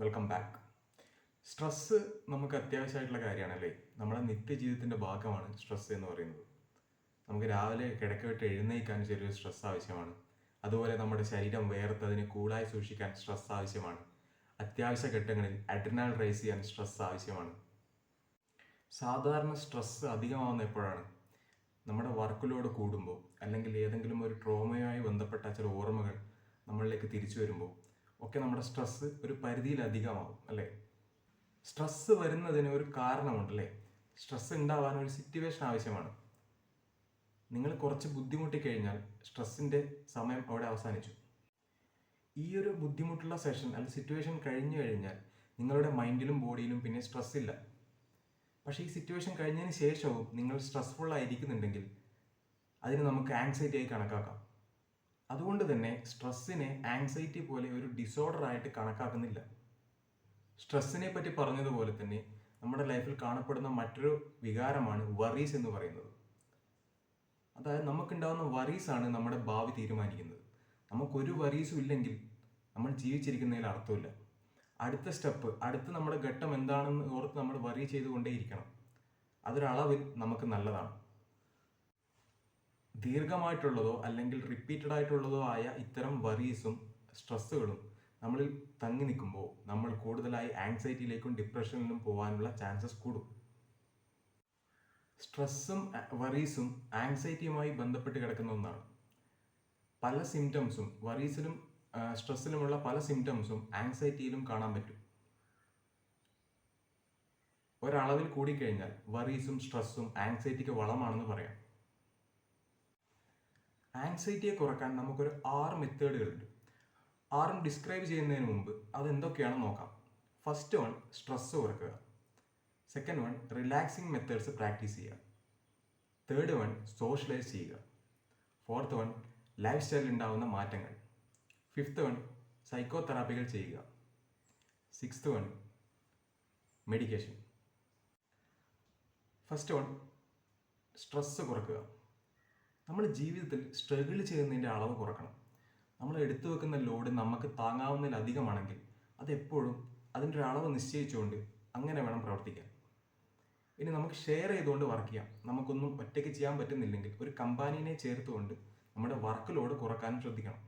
Welcome back. Stress നമുക്ക് അത്യാവശ്യമായിട്ടുള്ള കാര്യമാണല്ലേ. നമ്മുടെ നിത്യജീവിതത്തിൻ്റെ ഭാഗമാണ് സ്ട്രെസ്സ് എന്ന് പറയുന്നത്. നമുക്ക് രാവിലെ കിടക്ക വിട്ട് എഴുന്നേൽക്കാൻ ചെറിയൊരു സ്ട്രെസ് ആവശ്യമാണ്. അതുപോലെ നമ്മുടെ ശരീരം വേർത്തതിന് കൂളായി സൂക്ഷിക്കാൻ സ്ട്രെസ് ആവശ്യമാണ്. അത്യാവശ്യ ഘട്ടങ്ങളിൽ അഡ്രിനാൽ റൈസ് ചെയ്യാൻ സ്ട്രെസ് ആവശ്യമാണ്. സാധാരണ സ്ട്രെസ്സ് അധികമാവുന്ന എപ്പോഴാണ്? നമ്മുടെ വർക്ക് ലോഡ് കൂടുമ്പോൾ, അല്ലെങ്കിൽ ഏതെങ്കിലും ഒരു ട്രോമയുമായി ബന്ധപ്പെട്ട ചില ഓർമ്മകൾ നമ്മളിലേക്ക് തിരിച്ചു വരുമ്പോൾ ഒക്കെ നമ്മുടെ സ്ട്രെസ്സ് ഒരു പരിധിയിലധികമാവും അല്ലേ. സ്ട്രെസ്സ് വരുന്നതിന് ഒരു കാരണമുണ്ടല്ലേ. സ്ട്രെസ്സ് ഉണ്ടാവാൻ ഒരു സിറ്റുവേഷൻ ആവശ്യമാണ്. നിങ്ങൾ കുറച്ച് ബുദ്ധിമുട്ടിക്കഴിഞ്ഞാൽ സ്ട്രെസ്സിൻ്റെ സമയം അവിടെ അവസാനിച്ചു. ഈ ഒരു ബുദ്ധിമുട്ടുള്ള സെഷൻ അല്ലെങ്കിൽ സിറ്റുവേഷൻ കഴിഞ്ഞു കഴിഞ്ഞാൽ നിങ്ങളുടെ മൈൻഡിലും ബോഡിയിലും പിന്നെ സ്ട്രെസ് ഇല്ല. പക്ഷേ ഈ സിറ്റുവേഷൻ കഴിഞ്ഞതിന് ശേഷവും നിങ്ങൾ സ്ട്രെസ്ഫുൾ ആയിരിക്കുന്നുണ്ടെങ്കിൽ അതിന് നമുക്ക് ആങ്സൈറ്റി ആയി കണക്കാക്കാം. അതുകൊണ്ട് തന്നെ സ്ട്രെസ്സിനെ ആങ്സൈറ്റി പോലെ ഒരു ഡിസോർഡർ ആയിട്ട് കണക്കാക്കുന്നില്ല. സ്ട്രെസ്സിനെ പറ്റി പറഞ്ഞതുപോലെ തന്നെ നമ്മുടെ ലൈഫിൽ കാണപ്പെടുന്ന മറ്റൊരു വികാരമാണ് വറീസ് എന്ന് പറയുന്നത്. അതായത് നമുക്കുണ്ടാകുന്ന വറീസാണ് നമ്മുടെ ഭാവി തീരുമാനിക്കുന്നത്. നമുക്കൊരു വറീസും ഇല്ലെങ്കിൽ നമ്മൾ ജീവിച്ചിരിക്കുന്നതിൽ അർത്ഥമില്ല. അടുത്ത സ്റ്റെപ്പ്, അടുത്ത നമ്മുടെ ഘട്ടം എന്താണെന്ന് ഓർത്ത് നമ്മൾ വറി ചെയ്തുകൊണ്ടേയിരിക്കണം. അതൊരളവിൽ നമുക്ക് നല്ലതാണ്. ദീർഘമായിട്ടുള്ളതോ അല്ലെങ്കിൽ റിപ്പീറ്റഡ് ആയിട്ടുള്ളതോ ആയ ഇത്തരം വറീസും സ്ട്രെസ്സുകളും നമ്മളിൽ തങ്ങി നിൽക്കുമ്പോൾ നമ്മൾ കൂടുതലായി ആങ്സൈറ്റിയിലേക്കും ഡിപ്രഷനിലും പോകാനുള്ള ചാൻസസ് കൂടും. സ്ട്രെസ്സും വറീസും ആങ്സൈറ്റിയുമായി ബന്ധപ്പെട്ട് കിടക്കുന്ന ഒന്നാണ്. പല സിംറ്റംസും വറീസിലും സ്ട്രെസ്സിലുമുള്ള പല സിംറ്റംസും ആങ്സൈറ്റിയിലും കാണാൻ പറ്റും. ഒരളവിൽ കൂടിക്കഴിഞ്ഞാൽ വറീസും സ്ട്രെസ്സും ആങ്സൈറ്റിക്ക് വളമാണെന്ന് പറയാം. ആങ്സൈറ്റിയെ കുറയ്ക്കാൻ നമുക്കൊരു 6 മെത്തേഡുകളുണ്ട്. 6 ഡിസ്ക്രൈബ് ചെയ്യുന്നതിന് മുമ്പ് അതെന്തൊക്കെയാണെന്ന് നോക്കാം. ഫസ്റ്റ് വൺ, സ്ട്രെസ്സ് കുറയ്ക്കുക. Second one, relaxing methods practice ചെയ്യുക. തേർഡ് വൺ, സോഷ്യലൈസ് ചെയ്യുക. ഫോർത്ത് വൺ, ലൈഫ് സ്റ്റൈലിൽ ഉണ്ടാകുന്ന മാറ്റങ്ങൾ. ഫിഫ്ത്ത് വൺ, സൈക്കോ തെറാപ്പികൾ ചെയ്യുക. Sixth one, medication. First one, stress കുറയ്ക്കുക. നമ്മൾ ജീവിതത്തിൽ സ്ട്രഗിൾ ചെയ്യുന്നതിൻ്റെ അളവ് കുറക്കണം. നമ്മൾ എടുത്തു വെക്കുന്ന ലോഡ് നമുക്ക് താങ്ങാവുന്നതിലധികമാണെങ്കിൽ അതെപ്പോഴും അതിൻ്റെ ഒരു അളവ് നിശ്ചയിച്ചുകൊണ്ട് അങ്ങനെ വേണം പ്രവർത്തിക്കാൻ. ഇനി നമുക്ക് ഷെയർ ചെയ്തുകൊണ്ട് വർക്ക് ചെയ്യാം. നമുക്കൊന്നും ഒറ്റയ്ക്ക് ചെയ്യാൻ പറ്റുന്നില്ലെങ്കിൽ ഒരു കമ്പാനീനെ ചേർത്തുകൊണ്ട് നമ്മുടെ വർക്ക് ലോഡ് കുറക്കാനും ശ്രദ്ധിക്കണം.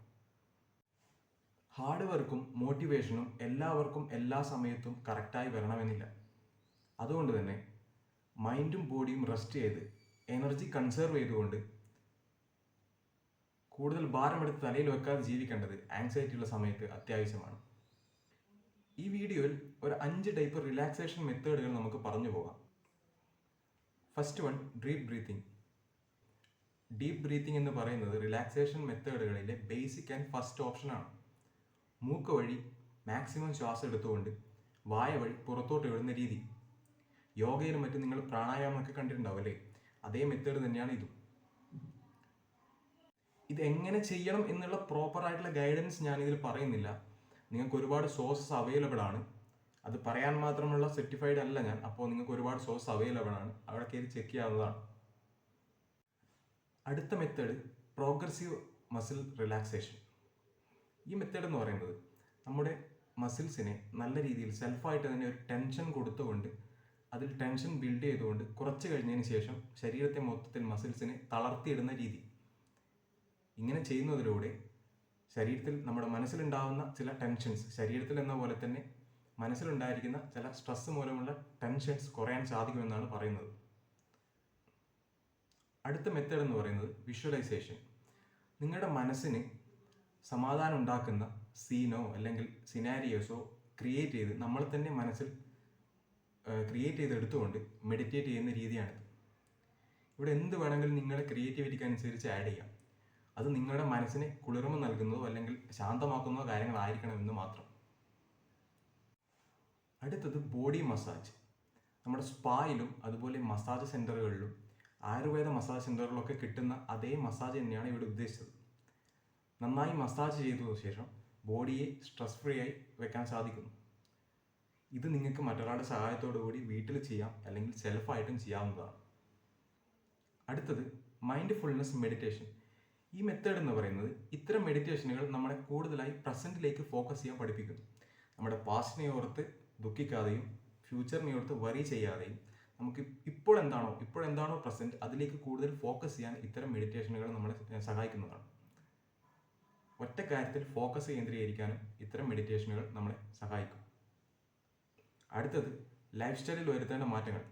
ഹാർഡ് വർക്കും മോട്ടിവേഷനും എല്ലാവർക്കും എല്ലാ സമയത്തും കറക്റ്റായി വരണമെന്നില്ല. അതുകൊണ്ട് തന്നെ മൈൻഡും ബോഡിയും റെസ്റ്റ് ചെയ്ത് എനർജി കൺസേർവ് ചെയ്തുകൊണ്ട് കൂടുതൽ ഭാരമെടുത്ത് തലയിൽ വെക്കാതെ ജീവിക്കേണ്ടത് ആങ്സൈറ്റിയുള്ള സമയത്ത് അത്യാവശ്യമാണ്. ഈ വീഡിയോയിൽ ഒരു 5 ടൈപ്പ് റിലാക്സേഷൻ മെത്തേഡുകൾ നമുക്ക് പറഞ്ഞു പോകാം. First one, deep breathing. Deep breathing എന്ന് പറയുന്നത് റിലാക്സേഷൻ മെത്തേഡുകളിലെ ബേസിക് ആൻഡ് ഫസ്റ്റ് ഓപ്ഷനാണ്. മൂക്ക് വഴി മാക്സിമം ശ്വാസം എടുത്തുകൊണ്ട് വായ വഴി പുറത്തോട്ട് വിടുന്ന രീതി. യോഗയിലും മറ്റും നിങ്ങൾ പ്രാണായാമമൊക്കെ കണ്ടിട്ടുണ്ടാവും അല്ലേ. അതേ മെത്തേഡ് തന്നെയാണ് ഇതും. ഇത് എങ്ങനെ ചെയ്യണം എന്നുള്ള പ്രോപ്പറായിട്ടുള്ള ഗൈഡൻസ് ഞാനിതിൽ പറയുന്നില്ല. നിങ്ങൾക്ക് ഒരുപാട് സോഴ്സസ് അവൈലബിൾ ആണ്. അത് പറയാൻ മാത്രമുള്ള സർട്ടിഫൈഡ് അല്ല ഞാൻ. അപ്പോൾ നിങ്ങൾക്ക് ഒരുപാട് സോഴ്സ് അവൈലബിൾ ആണ്, അവിടെ കയറി ചെക്ക് ചെയ്യാവുന്നതാണ്. അടുത്ത മെത്തേഡ്, പ്രോഗ്രസീവ് മസിൽ റിലാക്സേഷൻ. ഈ മെത്തേഡ് എന്ന് പറയുന്നത് നമ്മുടെ മസിൽസിനെ നല്ല രീതിയിൽ സെൽഫായിട്ട് തന്നെ ഒരു ടെൻഷൻ കൊടുത്തുകൊണ്ട് അതിൽ ടെൻഷൻ ബിൽഡ് ചെയ്തുകൊണ്ട് കുറച്ച് കഴിഞ്ഞതിന് ശേഷം ശരീരത്തെ മൊത്തത്തിൽ മസിൽസിനെ തളർത്തിയിടുന്ന രീതി. ഇങ്ങനെ ചെയ്യുന്നതിലൂടെ ശരീരത്തിൽ നമ്മുടെ മനസ്സിലുണ്ടാകുന്ന ചില ടെൻഷൻസ്, ശരീരത്തിൽ എന്ന പോലെ തന്നെ മനസ്സിലുണ്ടായിരിക്കുന്ന ചില സ്ട്രെസ് മൂലമുള്ള ടെൻഷൻസ് കുറയാൻ സാധിക്കുമെന്നാണ് പറയുന്നത്. അടുത്ത മെത്തേഡ് എന്ന് പറയുന്നത് വിഷ്വലൈസേഷൻ. നിങ്ങളുടെ മനസ്സിന് സമാധാനം ഉണ്ടാക്കുന്ന സീനോ അല്ലെങ്കിൽ സിനാരിയോസോ ക്രിയേറ്റ് ചെയ്ത് നമ്മൾ തന്നെ മനസ്സിൽ ക്രിയേറ്റ് ചെയ്തെടുത്തുകൊണ്ട് മെഡിറ്റേറ്റ് ചെയ്യുന്ന രീതിയാണിത്. ഇവിടെ എന്ത് വേണമെങ്കിലും നിങ്ങളുടെ ക്രിയേറ്റിവിറ്റിക്ക് അനുസരിച്ച് ആഡ് ചെയ്യാം. അത് നിങ്ങളുടെ മനസ്സിന് കുളിർമ നൽകുന്നതോ അല്ലെങ്കിൽ ശാന്തമാക്കുന്നതോ കാര്യങ്ങളായിരിക്കണമെന്ന് മാത്രം. അടുത്തത് ബോഡി മസാജ്. നമ്മുടെ സ്പായിലും അതുപോലെ മസാജ് സെൻ്ററുകളിലും ആയുർവേദ മസാജ് സെൻ്ററുകളിലൊക്കെ കിട്ടുന്ന അതേ മസാജ് തന്നെയാണ് ഇവിടെ ഉദ്ദേശിച്ചത്. നന്നായി മസാജ് ചെയ്തതിനു ശേഷം ബോഡിയെ സ്ട്രെസ് ഫ്രീ ആയി വെക്കാൻ സാധിക്കുന്നു. ഇത് നിങ്ങൾക്ക് മറ്റൊരാളുടെ സഹായത്തോടു കൂടി വീട്ടിൽ ചെയ്യാം, അല്ലെങ്കിൽ സെൽഫായിട്ടും ചെയ്യാവുന്നതാണ്. അടുത്തത് മൈൻഡ്ഫുൾനെസ് മെഡിറ്റേഷൻ. ഈ മെത്തേഡ് എന്ന് പറയുന്നത് ഇത്തരം മെഡിറ്റേഷനുകൾ നമ്മളെ കൂടുതലായി പ്രസൻറ്റിലേക്ക് ഫോക്കസ് ചെയ്യാൻ പഠിപ്പിക്കുന്നു. നമ്മുടെ പാസ്റ്റിനെ ഓർത്ത് ദുഃഖിക്കാതെയും ഫ്യൂച്ചറിനെ ഓർത്ത് വറി ചെയ്യാതെയും നമുക്ക് ഇപ്പോഴെന്താണോ പ്രസൻറ്റ് അതിലേക്ക് കൂടുതൽ ഫോക്കസ് ചെയ്യാൻ ഇത്തരം മെഡിറ്റേഷനുകൾ നമ്മളെ സഹായിക്കുന്നതാണ്. ഒറ്റ കാര്യത്തിൽ ഫോക്കസ് കേന്ദ്രീകരിക്കാനും ഇത്തരം മെഡിറ്റേഷനുകൾ നമ്മളെ സഹായിക്കും. അടുത്തത് ലൈഫ് സ്റ്റൈലിൽ വരുത്തേണ്ട മാറ്റങ്ങൾ.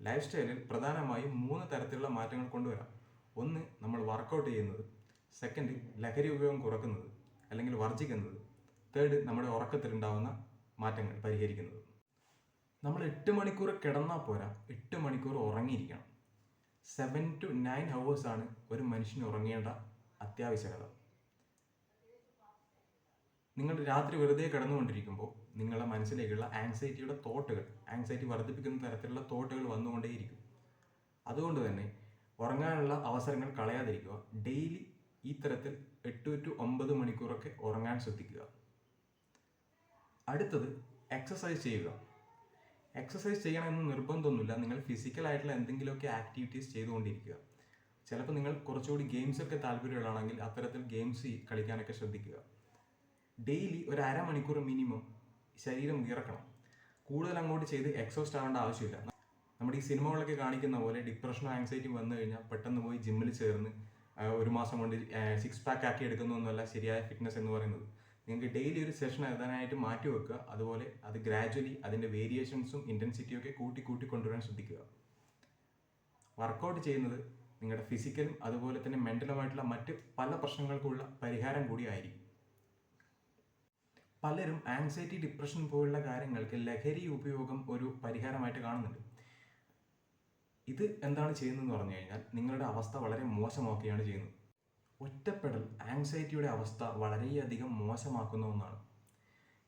ലൈഫ് സ്റ്റൈലിൽ പ്രധാനമായും 3 തരത്തിലുള്ള മാറ്റങ്ങൾ കൊണ്ടുവരാം. ഒന്ന്, നമ്മൾ വർക്കൗട്ട് ചെയ്യുന്നത്. സെക്കൻഡ്, ലഹരി ഉപയോഗം കുറക്കുന്നത് അല്ലെങ്കിൽ വർജിക്കുന്നത്. തേർഡ്, നമ്മുടെ ഉറക്കത്തിലുണ്ടാകുന്ന മാറ്റങ്ങൾ പരിഹരിക്കുന്നത്. നമ്മൾ 8 മണിക്കൂർ കിടന്നാൽ പോരാ, 8 മണിക്കൂർ ഉറങ്ങിയിരിക്കണം. 7 to 9 hours ആണ് ഒരു മനുഷ്യന് ഉറങ്ങേണ്ട അത്യാവശ്യകത. നിങ്ങൾ രാത്രി വെറുതെ കിടന്നുകൊണ്ടിരിക്കുമ്പോൾ നിങ്ങളുടെ മനസ്സിലേക്കുള്ള ആങ്സൈറ്റി വർദ്ധിപ്പിക്കുന്ന തരത്തിലുള്ള തോട്ടുകൾ വന്നുകൊണ്ടേയിരിക്കും. അതുകൊണ്ട് തന്നെ ഉറങ്ങാനുള്ള അവസരങ്ങൾ കളയാതിരിക്കുക. ഡെയിലി ഈ തരത്തിൽ 8 to 9 മണിക്കൂറൊക്കെ ഉറങ്ങാൻ ശ്രദ്ധിക്കുക. അടുത്തത്, എക്സസൈസ് ചെയ്യുക. എക്സസൈസ് ചെയ്യണമെന്ന് നിർബന്ധമൊന്നുമില്ല. നിങ്ങൾ ഫിസിക്കലായിട്ടുള്ള എന്തെങ്കിലുമൊക്കെ ആക്ടിവിറ്റീസ് ചെയ്തുകൊണ്ടിരിക്കുക. ചിലപ്പോൾ നിങ്ങൾ കുറച്ചുകൂടി ഗെയിംസൊക്കെ താല്പര്യമുള്ളതാണെങ്കിൽ അത്തരത്തിൽ ഗെയിംസ് കളിക്കാനൊക്കെ ശ്രദ്ധിക്കുക. ഡെയിലി ഒരു അരമണിക്കൂർ മിനിമം ശരീരം വിയർക്കണം. കൂടുതൽ അങ്ങോട്ട് ചെയ്ത് എക്സോസ്റ്റ് ആവേണ്ട ആവശ്യമില്ല. നമ്മുടെ ഈ സിനിമകളൊക്കെ കാണിക്കുന്ന പോലെ ഡിപ്രഷനോ ആങ്സൈറ്റിയും വന്നു കഴിഞ്ഞാൽ പെട്ടെന്ന് പോയി ജിമ്മിൽ ചേർന്ന് 1 മാസം കൊണ്ട് 6 pack ആക്കി എടുക്കുന്നതൊന്നുമല്ല ശരിയായ ഫിറ്റ്നസ് എന്ന് പറയുന്നത്. നിങ്ങൾക്ക് ഡെയിലി ഒരു സെഷൻ എഴുതാനായിട്ട് മാറ്റി വെക്കുക. അതുപോലെ അത് ഗ്രാജ്വലി അതിൻ്റെ വേരിയേഷൻസും ഇൻറ്റൻസിറ്റിയും ഒക്കെ കൂട്ടി കൊണ്ടുവരാൻ ശ്രദ്ധിക്കുക. വർക്കൗട്ട് ചെയ്യുന്നത് നിങ്ങളുടെ ഫിസിക്കലും അതുപോലെ തന്നെ മെൻ്റലുമായിട്ടുള്ള മറ്റ് പല പ്രശ്നങ്ങൾക്കുള്ള പരിഹാരം കൂടി ആയിരിക്കും. പലരും ആങ്സൈറ്റി, ഡിപ്രഷൻ പോലുള്ള കാര്യങ്ങൾക്ക് ലഹരി ഉപയോഗം ഒരു പരിഹാരമായിട്ട് കാണുന്നുണ്ട്. ഇത് എന്താണ് ചെയ്യുന്നതെന്ന് പറഞ്ഞു കഴിഞ്ഞാൽ നിങ്ങളുടെ അവസ്ഥ വളരെ മോശമാക്കുകയാണ് ചെയ്യുന്നത്. ഒറ്റപ്പെടൽ ആങ്സൈറ്റിയുടെ അവസ്ഥ വളരെയധികം മോശമാക്കുന്ന ഒന്നാണ്.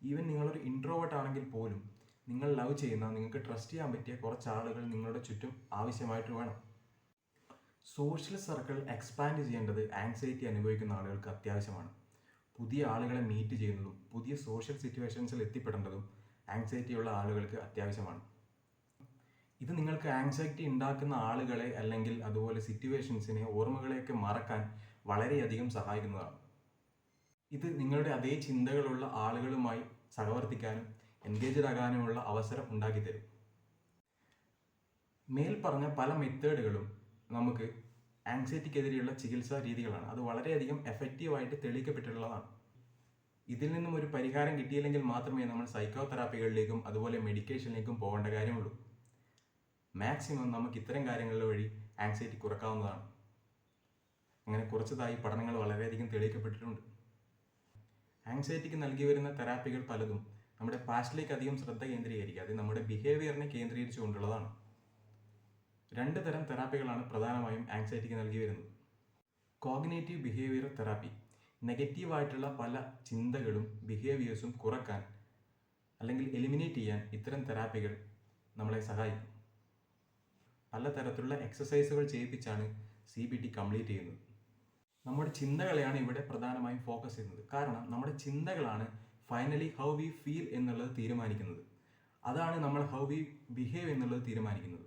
ഈവൻ നിങ്ങളൊരു ഇൻട്രോവേർട്ട് ആണെങ്കിൽ പോലും നിങ്ങൾ ലവ് ചെയ്യുന്ന, നിങ്ങൾക്ക് ട്രസ്റ്റ് ചെയ്യാൻ പറ്റിയ കുറച്ച് ആളുകൾ നിങ്ങളുടെ ചുറ്റും ആവശ്യമായിട്ട് വേണം. സോഷ്യൽ സർക്കിൾ എക്സ്പാൻഡ് ചെയ്യേണ്ടത് ആങ്സൈറ്റി അനുഭവിക്കുന്ന ആളുകൾക്ക് അത്യാവശ്യമാണ്. പുതിയ ആളുകളെ മീറ്റ് ചെയ്യുന്നതും പുതിയ സോഷ്യൽ സിറ്റുവേഷൻസിൽ എത്തിപ്പെടേണ്ടതും ആങ്സൈറ്റിയുള്ള ആളുകൾക്ക് അത്യാവശ്യമാണ്. ഇത് നിങ്ങൾക്ക് ആങ്സൈറ്റി ഉണ്ടാക്കുന്ന ആളുകളെ അല്ലെങ്കിൽ അതുപോലെ സിറ്റുവേഷൻസിനെ, ഓർമ്മകളെയൊക്കെ മറക്കാൻ വളരെയധികം സഹായിക്കുന്നതാണ്. ഇത് നിങ്ങളുടെ അതേ ചിന്തകളുള്ള ആളുകളുമായി സഹവർത്തിക്കാനും എൻഗേജ്ഡ് ആകാനുമുള്ള അവസരം ഉണ്ടാക്കിത്തരും. മേൽപ്പറഞ്ഞ പല മെത്തേഡുകളും നമുക്ക് ആങ്സൈറ്റിക്കെതിരെയുള്ള ചികിത്സാ രീതികളാണ്. അത് വളരെയധികം എഫക്റ്റീവായിട്ട് തെളിയിക്കപ്പെട്ടിട്ടുള്ളതാണ്. ഇതിൽ നിന്നും ഒരു പരിഹാരം കിട്ടിയില്ലെങ്കിൽ മാത്രമേ നമ്മൾ സൈക്കോ തെറാപ്പികളിലേക്കും അതുപോലെ മെഡിക്കേഷനിലേക്കും പോകേണ്ട കാര്യമുള്ളൂ. മാക്സിമം നമുക്ക് ഇത്തരം കാര്യങ്ങൾ വഴി ആങ്സൈറ്റി കുറക്കാവുന്നതാണ്. അങ്ങനെ കുറച്ചതായി പഠനങ്ങൾ വളരെയധികം തെളിയിക്കപ്പെട്ടിട്ടുണ്ട്. ആങ്സൈറ്റിക്ക് നൽകി വരുന്ന തെറാപ്പികൾ പലതും നമ്മുടെ പാസ്റ്റിലേക്ക് അധികം ശ്രദ്ധ കേന്ദ്രീകരിക്കാതെ നമ്മുടെ ബിഹേവിയറിനെ കേന്ദ്രീകരിച്ചുകൊണ്ടുള്ളതാണ്. 2 തരം തെറാപ്പികളാണ് പ്രധാനമായും ആങ്സൈറ്റിക്ക് നൽകി വരുന്നത്. Cognitive behaviour therapy. നെഗറ്റീവായിട്ടുള്ള പല ചിന്തകളും ബിഹേവിയേഴ്സും കുറക്കാൻ അല്ലെങ്കിൽ എലിമിനേറ്റ് ചെയ്യാൻ ഇത്തരം തെറാപ്പികൾ നമ്മളെ സഹായിക്കും. പലതരത്തിലുള്ള എക്സസൈസുകൾ ചെയ്യിപ്പിച്ചാണ് CBT കംപ്ലീറ്റ് ചെയ്യുന്നത്. നമ്മുടെ ചിന്തകളെയാണ് ഇവിടെ പ്രധാനമായും ഫോക്കസ് ചെയ്യുന്നത്. കാരണം നമ്മുടെ ചിന്തകളാണ് ഫൈനലി ഹൗ വി ഫീൽ എന്നുള്ളത് തീരുമാനിക്കുന്നത്. അതാണ് നമ്മൾ ഹൗ വി ബിഹേവ് എന്നുള്ളത് തീരുമാനിക്കുന്നത്.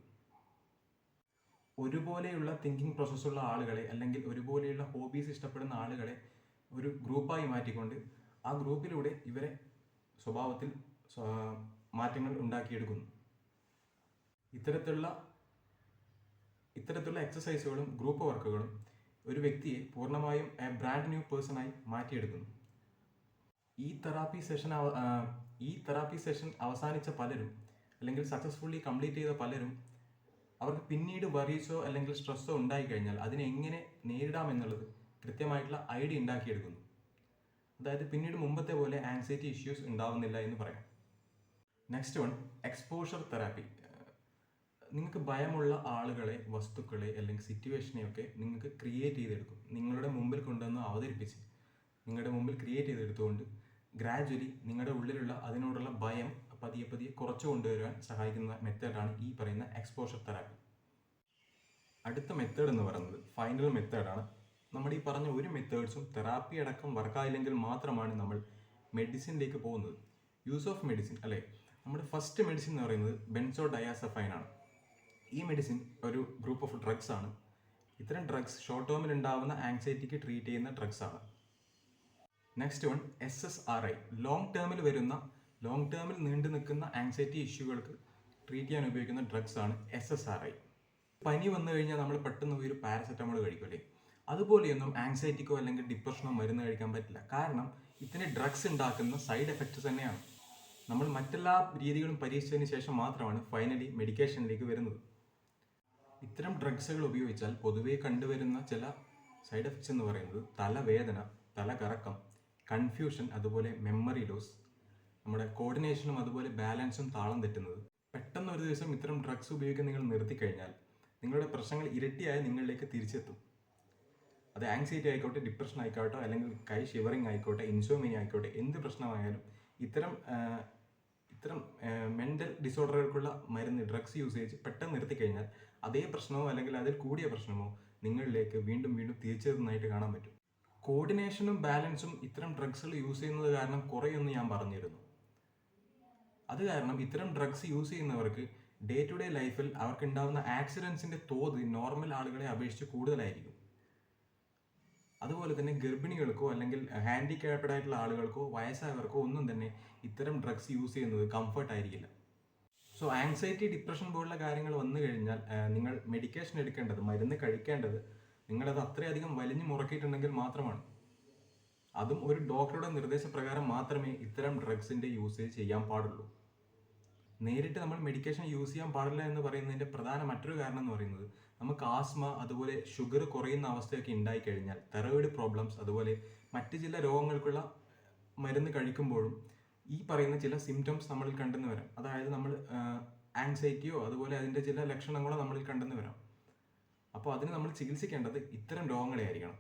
ഒരുപോലെയുള്ള തിങ്കിങ് പ്രോസസ്സുള്ള ആളുകളെ അല്ലെങ്കിൽ ഒരുപോലെയുള്ള ഹോബീസ് ഇഷ്ടപ്പെടുന്ന ആളുകളെ ഒരു ഗ്രൂപ്പായി മാറ്റിക്കൊണ്ട് ആ ഗ്രൂപ്പിലൂടെ ഇവരെ സ്വഭാവത്തിൽ മാറ്റങ്ങൾ ഉണ്ടാക്കിയെടുക്കുന്നു. ഇത്തരത്തിലുള്ള എക്സസൈസുകളും ഗ്രൂപ്പ് വർക്കുകളും ഒരു വ്യക്തിയെ പൂർണ്ണമായും ബ്രാൻഡ് ന്യൂ പേഴ്സണായി മാറ്റിയെടുക്കുന്നു. ഈ തെറാപ്പി സെഷൻ അവസാനിച്ച പലരും അല്ലെങ്കിൽ സക്സസ്ഫുള്ളി കംപ്ലീറ്റ് ചെയ്ത പലരും അവർക്ക് പിന്നീട് വറീസോ അല്ലെങ്കിൽ സ്ട്രെസ്സോ ഉണ്ടായിക്കഴിഞ്ഞാൽ അതിനെ എങ്ങനെ നേരിടാമെന്നുള്ളത് കൃത്യമായിട്ടുള്ള ഐഡിയ ഉണ്ടാക്കിയെടുക്കുന്നു. അതായത് പിന്നീട് മുമ്പത്തെ പോലെ ആങ്സൈറ്റി ഇഷ്യൂസ് ഉണ്ടാവുന്നില്ല എന്ന് പറയാം. Next one, exposure therapy. നിങ്ങൾക്ക് ഭയമുള്ള ആളുകളെ, വസ്തുക്കളെ അല്ലെങ്കിൽ സിറ്റുവേഷനെയൊക്കെ നിങ്ങൾക്ക് ക്രിയേറ്റ് ചെയ്തെടുക്കും. നിങ്ങളുടെ മുമ്പിൽ കൊണ്ടുവന്ന് അവതരിപ്പിച്ച് നിങ്ങളുടെ മുമ്പിൽ ക്രിയേറ്റ് ചെയ്തെടുത്തുകൊണ്ട് ഗ്രാജ്വലി നിങ്ങളുടെ ഉള്ളിലുള്ള അതിനോടുള്ള ഭയം പതിയെ കുറച്ചു കൊണ്ടുവരാൻ സഹായിക്കുന്ന മെത്തേഡാണ് ഈ പറയുന്ന എക്സ്പോഷർ തെറാപ്പി. അടുത്ത മെത്തേഡ് എന്ന് പറയുന്നത് ഫൈനൽ മെത്തേഡാണ്. നമ്മുടെ ഈ പറഞ്ഞ ഒരു മെത്തേഡ്സും തെറാപ്പി അടക്കം വർക്കായില്ലെങ്കിൽ മാത്രമാണ് നമ്മൾ മെഡിസിനിലേക്ക് പോകുന്നത്. യൂസ് ഓഫ് മെഡിസിൻ അല്ലേ. നമ്മുടെ ഫസ്റ്റ് മെഡിസിൻ എന്ന് പറയുന്നത് ബെൻസോഡയാസെപൈൻ ആണ്. ഈ മെഡിസിൻ ഒരു ഗ്രൂപ്പ് ഓഫ് ഡ്രഗ്സ് ആണ്. ഇത്തരം ഡ്രഗ്സ് ഷോർട്ട് ടേമിൽ ഉണ്ടാകുന്ന ആങ്സൈറ്റിക്ക് ട്രീറ്റ് ചെയ്യുന്ന ഡ്രഗ്സ് ആണ്. നെക്സ്റ്റ് വൺ SSRI, ലോങ് ടേമിൽ വരുന്ന ലോങ് ടേമിൽ നീണ്ടു നിൽക്കുന്ന ആങ്സൈറ്റി ഇഷ്യൂകൾക്ക് ട്രീറ്റ് ചെയ്യാൻ ഉപയോഗിക്കുന്ന ഡ്രഗ്സ് ആണ് SSRI. പനി വന്നു കഴിഞ്ഞാൽ നമ്മൾ പെട്ടെന്ന് പോയി ഒരു പാരസെറ്റമോൾ കഴിക്കുമല്ലേ, അതുപോലെയൊന്നും ആങ്സൈറ്റിക്കോ അല്ലെങ്കിൽ ഡിപ്രഷനോ മരുന്ന് കഴിക്കാൻ പറ്റില്ല. കാരണം ഇത്തരം ഡ്രഗ്സ് ഉണ്ടാക്കുന്ന സൈഡ് എഫക്ട്സ് തന്നെയാണ്. നമ്മൾ മറ്റെല്ലാ രീതികളും പരീക്ഷിച്ചതിന് ശേഷം മാത്രമാണ് ഫൈനലി മെഡിക്കേഷനിലേക്ക് വരുന്നത്. ഇത്തരം ഡ്രഗ്സുകൾ ഉപയോഗിച്ചാൽ പൊതുവേ കണ്ടുവരുന്ന ചില സൈഡ് എഫക്ട്സ് എന്ന് പറയുന്നത് തലവേദന, തലകറക്കം, കൺഫ്യൂഷൻ, അതുപോലെ മെമ്മറി ലോസ്, നമ്മുടെ കോർഡിനേഷനും അതുപോലെ ബാലൻസും താളം തെറ്റുന്നത്. പെട്ടെന്ന് ഒരു ദിവസം ഇത്തരം ഡ്രഗ്സ് ഉപയോഗിക്കാൻ നിങ്ങൾ നിർത്തിക്കഴിഞ്ഞാൽ നിങ്ങളുടെ പ്രശ്നങ്ങൾ ഇരട്ടിയായി നിങ്ങളിലേക്ക് തിരിച്ചെത്തും. അത് ആങ്സൈറ്റി ആയിക്കോട്ടെ, ഡിപ്രഷൻ ആയിക്കോട്ടെ, അല്ലെങ്കിൽ കൈ ഷിവറിങ് ആയിക്കോട്ടെ, ഇൻസോമിനിയ ആയിക്കോട്ടെ, എന്ത് പ്രശ്നമായാലും ഇത്തരം മെൻ്റൽ ഡിസോർഡറുകൾക്കുള്ള മരുന്ന് ഡ്രഗ്സ് യൂസേജ് പെട്ടെന്ന് നിർത്തിക്കഴിഞ്ഞാൽ അതേ പ്രശ്നമോ അല്ലെങ്കിൽ അതിൽ കൂടിയ പ്രശ്നമോ നിങ്ങളിലേക്ക് വീണ്ടും വീണ്ടും തിരിച്ചെത്തുന്നതായിട്ട് കാണാൻ പറ്റും. കോർഡിനേഷനും ബാലൻസും ഇത്തരം ഡ്രഗ്സുകൾ യൂസ് ചെയ്യുന്നത് കാരണം കുറയുമെന്ന് ഞാൻ പറഞ്ഞിരുന്നു. അത് കാരണം ഇത്തരം ഡ്രഗ്സ് യൂസ് ചെയ്യുന്നവർക്ക് ഡേ ടു ഡേ ലൈഫിൽ അവർക്കുണ്ടാകുന്ന ആക്സിഡൻസിൻ്റെ തോത് നോർമൽ ആളുകളെ അപേക്ഷിച്ച് കൂടുതലായിരിക്കും. അതുപോലെ തന്നെ ഗർഭിണികൾക്കോ അല്ലെങ്കിൽ ഹാൻഡിക്യാപ്ഡ് ആയിട്ടുള്ള ആളുകൾക്കോ വയസ്സായവർക്കോ ഒന്നും തന്നെ ഇത്തരം ഡ്രഗ്സ് യൂസ് ചെയ്യുന്നത് കംഫർട്ട് ആയിരിക്കില്ല. സോ ആങ്സൈറ്റി, ഡിപ്രഷൻ പോലുള്ള കാര്യങ്ങൾ വന്നു കഴിഞ്ഞാൽ നിങ്ങൾ മെഡിക്കേഷൻ എടുക്കേണ്ടത്, മരുന്ന് കഴിക്കേണ്ടത് നിങ്ങളത് അത്രയധികം വലിഞ്ഞു മുറക്കിയിട്ടുണ്ടെങ്കിൽ മാത്രമാണ്. അതും ഒരു ഡോക്ടറുടെ നിർദ്ദേശപ്രകാരം മാത്രമേ ഇത്തരം ഡ്രഗ്സിൻ്റെ യൂസേജ് ചെയ്യാൻ പാടുള്ളൂ. നേരിട്ട് നമ്മൾ മെഡിക്കേഷൻ യൂസ് ചെയ്യാൻ പാടില്ല എന്ന് പറയുന്നതിൻ്റെ പ്രധാന മറ്റൊരു കാരണം എന്ന് പറയുന്നത് നമുക്ക് ആസ്മ, അതുപോലെ ഷുഗർ കുറയുന്ന അവസ്ഥയൊക്കെ ഉണ്ടായിക്കഴിഞ്ഞാൽ, തൈറോയിഡ് പ്രോബ്ലംസ്, അതുപോലെ മറ്റ് ചില രോഗങ്ങൾക്കുള്ള മരുന്ന് കഴിക്കുമ്പോഴും ഈ പറയുന്ന ചില സിംറ്റംസ് നമ്മളിൽ കണ്ടെന്ന് വരാം. അതായത് നമ്മൾ ആങ്സൈറ്റിയോ അതുപോലെ അതിൻ്റെ ചില ലക്ഷണങ്ങളോ നമ്മളിൽ കണ്ടെന്ന് വരാം. അപ്പോൾ അതിന് നമ്മൾ ചികിത്സിക്കേണ്ടത് ഇത്തരം രോഗങ്ങളെ ആയിരിക്കണം.